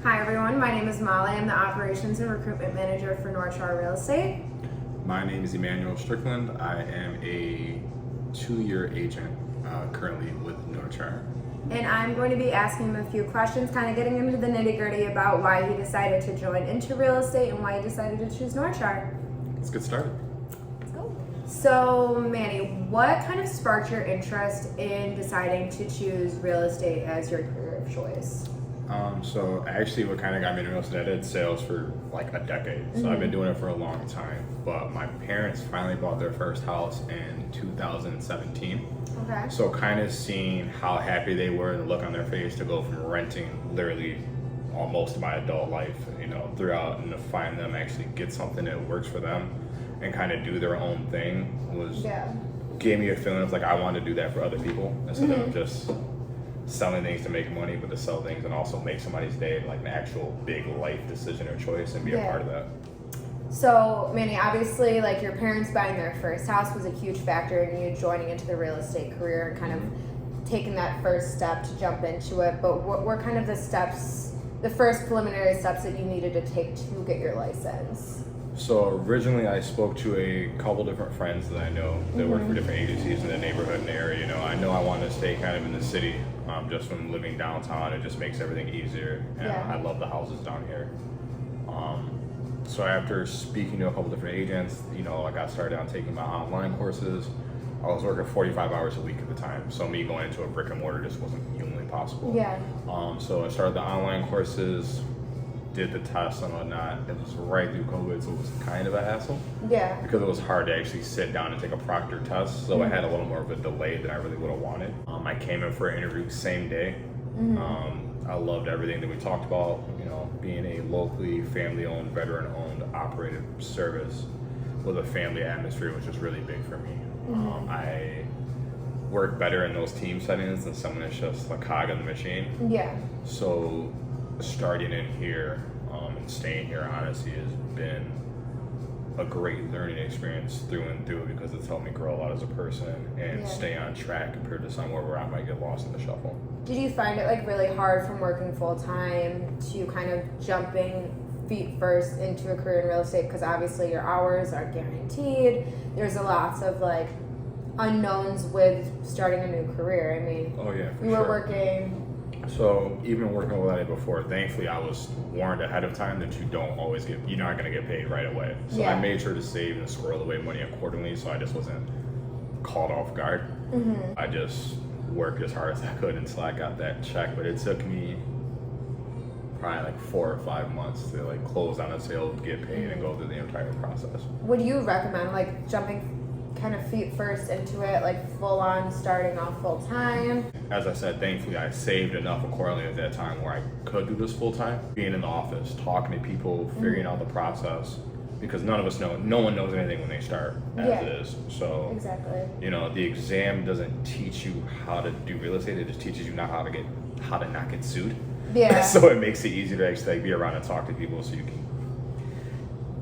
Hi everyone, my name is Molly. I'm the Operations and Recruitment Manager for Norchar Real Estate. My name is Emmanuel Strickland. I am a 2-year agent currently with Norchar. And I'm going to be asking him a few questions, kind of getting into the nitty gritty about why he decided to join into real estate and why he decided to choose Norchar. Let's get started. Let's go. So Manny, what kind of sparked your interest in deciding to choose real estate as your career of choice? So actually what kind of got me into real estate, I did sales for like a decade. So I've been doing it for a long time. But my parents finally bought their first house in 2017. Okay. So kind of seeing how happy they were and the look on their face to go from renting literally almost my adult life, throughout, and to find them actually get something that works for them and kind of do their own thing gave me a feeling of like I wanted to do that for other people instead of just selling things to make money, but to sell things and also make somebody's day like an actual big life decision or choice and be a part of that. So, Manny, obviously, like your parents buying their first house was a huge factor in you joining into the real estate career and kind of taking that first step to jump into it. But what were kind of the steps, the first preliminary steps that you needed to take to get your license? So originally I spoke to a couple different friends that I know that work for different agencies in the neighborhood and the area. I know I want to stay kind of in the city, just from living downtown. It just makes everything easier. And I love the houses down here. So after speaking to a couple different agents, I got started on taking my online courses. I was working 45 hours a week at the time. So me going into a brick and mortar just wasn't humanly possible. So I started the online courses, did the tests and whatnot. It was right through COVID, so it was kind of a hassle. Because it was hard to actually sit down and take a proctor test, so I had a little more of a delay than I really would have wanted. I came in for an interview same day. I loved everything that we talked about, being a locally family-owned, veteran-owned, operated service with a family atmosphere was just really big for me. I work better in those team settings than someone that's just a cog in the machine. So starting in here and staying here honestly has been a great learning experience through and through because it's helped me grow a lot as a person and stay on track compared to somewhere where I might get lost in the shuffle. Did you find it like really hard from working full time to kind of jumping feet first into a career in real estate? Because obviously your hours aren't guaranteed. There's a lots of like unknowns with starting a new career. I mean, you were working. So even working with that before, thankfully I was warned ahead of time that you're not going to get paid right away. So I made sure to save and squirrel away money accordingly so I just wasn't caught off guard. I just worked as hard as I could until I got that check, but it took me probably like 4 or 5 months to like close on a sale, get paid, and go through the entire process. Would you recommend like jumping kind of feet first into it, like full on starting off full time? As I said, thankfully I saved enough accordingly at that time where I could do this full time. Being in the office, talking to people, figuring out the process, because no one knows anything when they start as is. So the exam doesn't teach you how to do real estate, it just teaches you how to not get sued. So it makes it easier to actually be around and talk to people so you can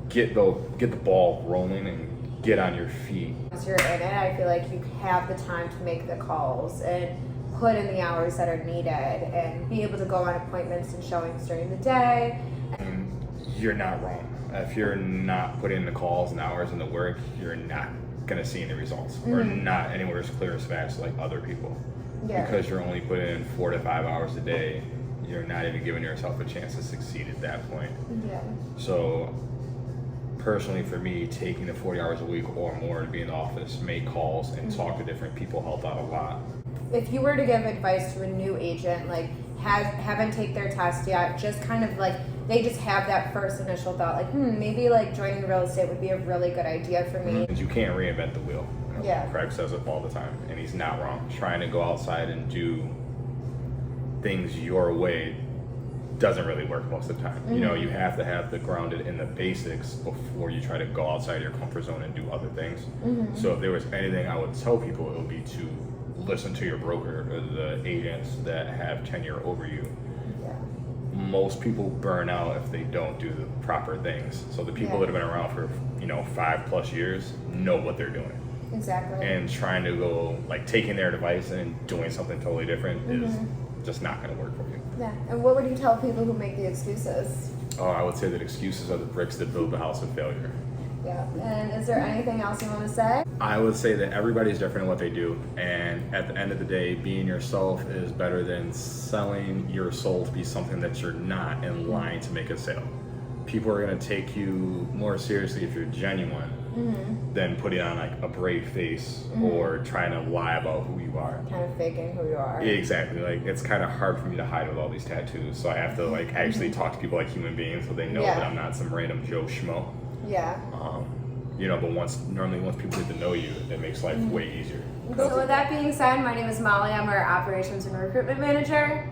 get the ball rolling and get on your feet. As you're in it, I feel like you have the time to make the calls and put in the hours that are needed and be able to go on appointments and showings during the day. And you're not wrong. If you're not putting in the calls and hours and the work, you're not going to see any results or not anywhere as clear as fast like other people. Because you're only putting in 4 to 5 hours a day, you're not even giving yourself a chance to succeed at that point. So personally for me, taking the 40 hours a week or more to be in the office, make calls, and talk to different people helped out a lot. If you were to give advice to a new agent, like haven't take their test yet, just kind of like they just have that first initial thought, like maybe like joining real estate would be a really good idea for me. You can't reinvent the wheel. Craig says it all the time, and he's not wrong. Trying to go outside and do things your way doesn't really work most of the time. You have to have the grounded in the basics before you try to go outside your comfort zone and do other things. So if there was anything I would tell people, it would be to listen to your broker or the agents that have tenure over you. Most people burn out if they don't do the proper things. So the people that have been around for 5+ years know what they're doing. And trying to go like taking their advice and doing something totally different is just not going to work for you. Yeah. And what would you tell people who make the excuses? Oh, I would say that excuses are the bricks that build the house of failure. Yeah. And is there anything else you want to say? I would say that everybody's different in what they do, and at the end of the day, being yourself is better than selling your soul to be something that you're not and lying to make a sale. People are going to take you more seriously if you're genuine than putting on like a brave face or trying to lie about who you are. Kind of faking who you are. Exactly. Like, it's kind of hard for me to hide with all these tattoos, so I have to like actually talk to people like human beings so they know that I'm not some random Joe Schmo. Yeah. You know, but once people get to know you, it makes life way easier. So with that being said, my name is Molly. I'm our Operations and Recruitment Manager.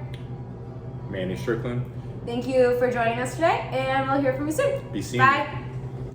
Manny Strickland. Thank you for joining us today, and we'll hear from you soon. Be seen. Bye.